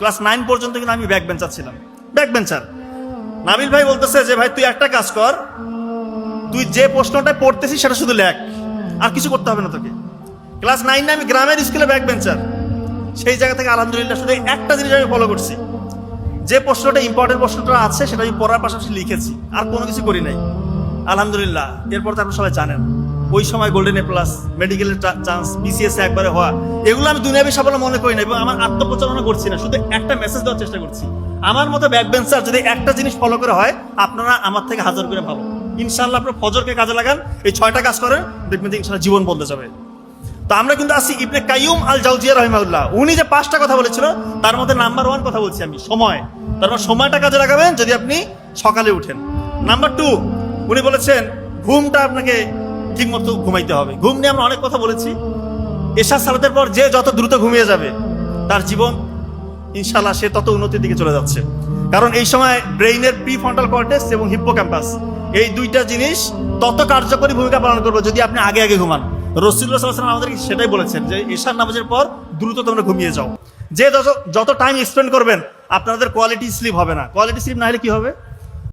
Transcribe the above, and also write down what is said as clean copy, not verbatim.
Class 9 পর্যন্ত কিন্তু আমি ব্যাক বেঞ্চার ছিলাম। Back bencher. নাবিল ভাই বলতেছে যে ভাই তুই একটা কাজ কর, তুই যে প্রশ্নটা পড়তেছিস সেটা শুধু লেখ, আর কিছু করতে হবে না তোকে। ক্লাস 9 আমি গ্রামের স্কুলে ব্যাক বেঞ্চার। সেই জায়গা থেকে আলহামদুলিল্লাহ শুধু একটা জিনিস আমি ফলো করছি, যে প্রশ্নটা ইম্পর্টেন্ট প্রশ্নটা আছে সেটা আমি পড়ার পাশাপাশি লিখেছি, আর কোনো কিছু করি নাই আলহামদুলিল্লাহ। এরপর তো আপনারা সবাই জানেন ওই সময় গোল্ডেন এ প্লাস, মেডিকেলের চান্স, বিসিএস একবারে হওয়া, এগুলো আমি দুনিয়াবি সাফল্য মনে করি না এবং আমার আত্মপ্রচারণা করছি না, শুধু একটা মেসেজ দেওয়ার চেষ্টা করছি। আমার মতো ব্যাক বেঞ্চার যদি একটা জিনিস ফলো করে হয়, আপনারা আমার থেকে হাজার করে ভালো। ইনশাআল্লাহ আপনার ফজরকে কাজে লাগান, এই 6টা কাজ করেন, দেখবেন যে ইনশাআল্লাহ জীবন বদলে যাবে। তো আমরা কিন্তু আসি ইবনে কাইয়ুম আল জাওজিয়া রাহিমাহুল্লাহ, উনি যে 5টা কথা বলেছিল তার মধ্যে নাম্বার 1 কথা বলছি আমি, সময়। তারপর সময়টা কাজে লাগাবেন যদি আপনি সকালে উঠেন। নাম্বার 2 উনি বলেছেন ঘুমটা আপনাকে ঠিক মতো ঘুমাইতে হবে। ঘুম নিয়ে আমরা অনেক কথা বলেছি। এশা সালাতের পর যে যত দ্রুত ঘুমিয়ে যাবে তার জীবন ইনশাআল্লাহ সে তত উন্নতির দিকে চলে যাচ্ছে, কারণ এই সময় ব্রেইনের প্রিফ্রন্টাল কর্টেক্স এবং হিপ্পোক্যাম্পাস এই দুইটা জিনিস তত কার্যকরী ভূমিকা পালন করবে যদি আপনি আগে আগে ঘুমান। রাসূলুল্লাহ সাল্লাল্লাহু আলাইহি ওয়াসাল্লাম আমাদেরকে সেটাই বলেছেন যে এশার নামাজের পর দ্রুত তোমরা ঘুমিয়ে যাও। যে যত টাইম স্পেন্ড করবেন আপনাদের কোয়ালিটি স্লিপ হবে না। কোয়ালিটি স্লিপ না হলে কি হবে?